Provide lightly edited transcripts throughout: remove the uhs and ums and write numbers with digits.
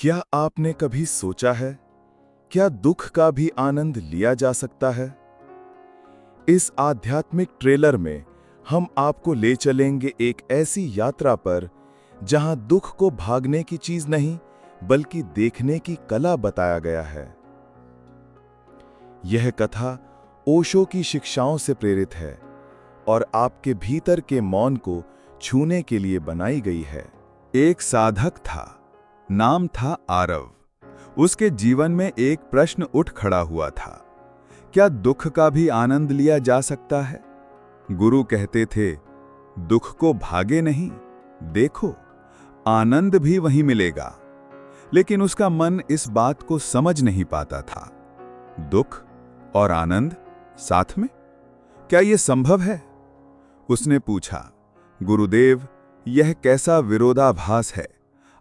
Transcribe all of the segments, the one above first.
क्या आपने कभी सोचा है, क्या दुख का भी आनंद लिया जा सकता है? इस आध्यात्मिक ट्रेलर में हम आपको ले चलेंगे एक ऐसी यात्रा पर जहां दुख को भागने की चीज नहीं, बल्कि देखने की कला बताया गया है। यह कथा ओशो की शिक्षाओं से प्रेरित है और आपके भीतर के मौन को छूने के लिए बनाई गई है। एक साधक था, नाम था आरव। उसके जीवन में एक प्रश्न उठ खड़ा हुआ था, क्या दुख का भी आनंद लिया जा सकता है? गुरु कहते थे, दुख को भागे नहीं, देखो, आनंद भी वहीं मिलेगा। लेकिन उसका मन इस बात को समझ नहीं पाता था। दुख और आनंद साथ में, क्या यह संभव है? उसने पूछा, गुरुदेव, यह कैसा विरोधाभास है?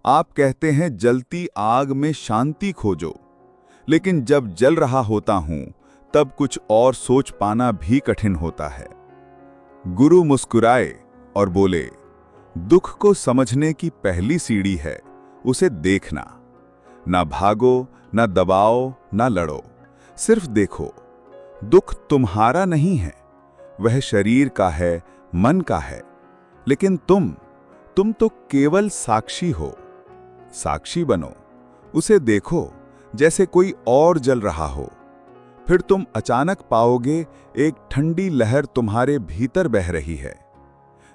आप कहते हैं जलती आग में शांति खोजो, लेकिन जब जल रहा होता हूं तब कुछ और सोच पाना भी कठिन होता है। गुरु मुस्कुराए और बोले, दुख को समझने की पहली सीढ़ी है उसे देखना। ना भागो, ना दबाओ, ना लड़ो, सिर्फ देखो। दुख तुम्हारा नहीं है, वह शरीर का है, मन का है। लेकिन तुम तो केवल साक्षी हो। साक्षी बनो, उसे देखो जैसे कोई और जल रहा हो। फिर तुम अचानक पाओगे एक ठंडी लहर तुम्हारे भीतर बह रही है।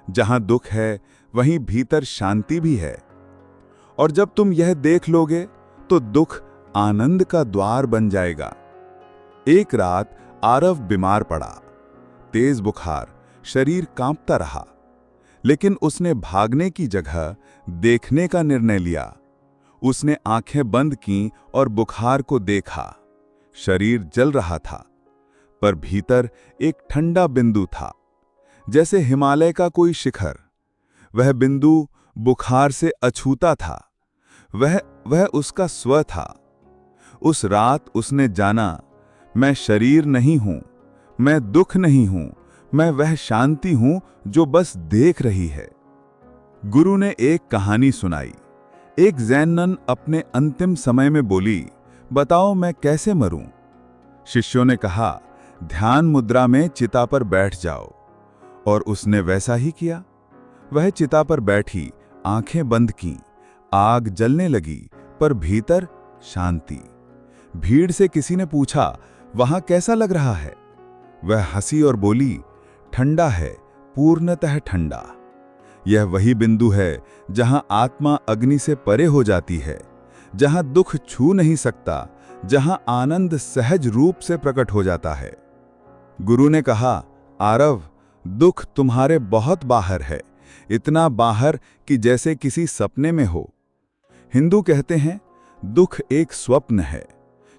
जहां दुख है वहीं भीतर शांति भी है। और जब तुम यह देख लोगे तो दुख आनंद का द्वार बन जाएगा। एक रात आरव बीमार पड़ा, तेज बुखार, शरीर कांपता रहा। लेकिन उसने भागने की जगह देखने का निर्णय लिया। उसने आंखें बंद कीं और बुखार को देखा। शरीर जल रहा था, पर भीतर एक ठंडा बिंदु था, जैसे हिमालय का कोई शिखर। वह बिंदु बुखार से अछूता था। वह उसका स्व था। उस रात उसने जाना, मैं शरीर नहीं हूं, मैं दुख नहीं हूं, मैं वह शांति हूं जो बस देख रही है। गुरु ने एक कहानी सुनाई। एक जैन नन अपने अंतिम समय में बोली, बताओ मैं कैसे मरूं? शिष्यों ने कहा, ध्यान मुद्रा में चिता पर बैठ जाओ। और उसने वैसा ही किया। वह चिता पर बैठी, आंखें बंद कीं। आग जलने लगी, पर भीतर शांति। भीड़ से किसी ने पूछा, वहां कैसा लग रहा है? वह हंसी और बोली, ठंडा है, पूर्णतः ठंडा। यह वही बिंदु है जहां आत्मा अग्नि से परे हो जाती है, जहां दुख छू नहीं सकता, जहां आनंद सहज रूप से प्रकट हो जाता है। गुरु ने कहा, आरव, दुख तुम्हारे बहुत बाहर है, इतना बाहर कि जैसे किसी सपने में हो। हिंदू कहते हैं, दुख एक स्वप्न है,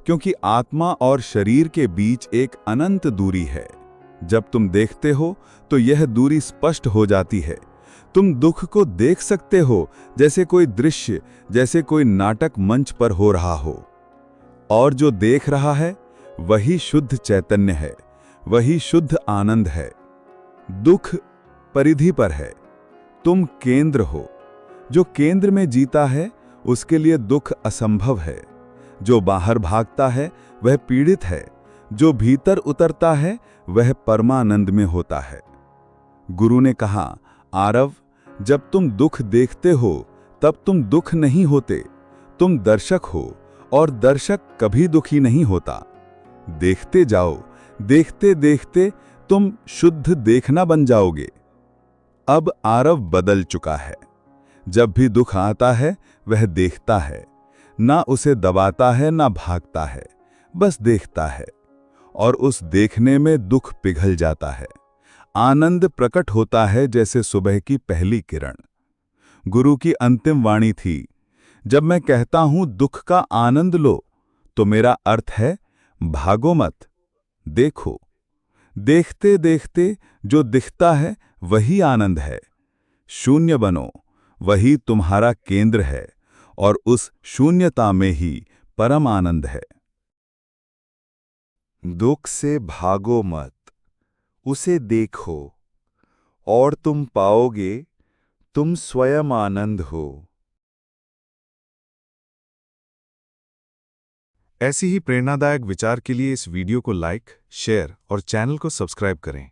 क्योंकि आत्मा और शरीर के बीच एक अनंत दूरी है। जब तुम देखते हो तो यह दूरी स्पष्ट हो जाती है। तुम दुख को देख सकते हो जैसे कोई दृश्य, जैसे कोई नाटक मंच पर हो रहा हो। और जो देख रहा है वही शुद्ध चैतन्य है, वही शुद्ध आनंद है। दुख परिधि पर है, तुम केंद्र हो। जो केंद्र में जीता है उसके लिए दुख असंभव है। जो बाहर भागता है वह पीड़ित है, जो भीतर उतरता है वह परमानंद में होता है। गुरु ने कहा, आरव, जब तुम दुख देखते हो तब तुम दुख नहीं होते, तुम दर्शक हो, और दर्शक कभी दुखी नहीं होता। देखते जाओ, देखते देखते तुम शुद्ध देखना बन जाओगे। अब आरव बदल चुका है। जब भी दुख आता है वह देखता है, ना उसे दबाता है ना भागता है, बस देखता है। और उस देखने में दुख पिघल जाता है, आनंद प्रकट होता है जैसे सुबह की पहली किरण। गुरु की अंतिम वाणी थी, जब मैं कहता हूं दुख का आनंद लो, तो मेरा अर्थ है भागो मत, देखो। देखते देखते जो दिखता है वही आनंद है। शून्य बनो, वही तुम्हारा केंद्र है, और उस शून्यता में ही परम आनंद है। दुख से भागो मत, उसे देखो, और तुम पाओगे तुम स्वयं आनंद हो। ऐसी ही प्रेरणादायक विचार के लिए इस वीडियो को लाइक, शेयर और चैनल को सब्सक्राइब करें।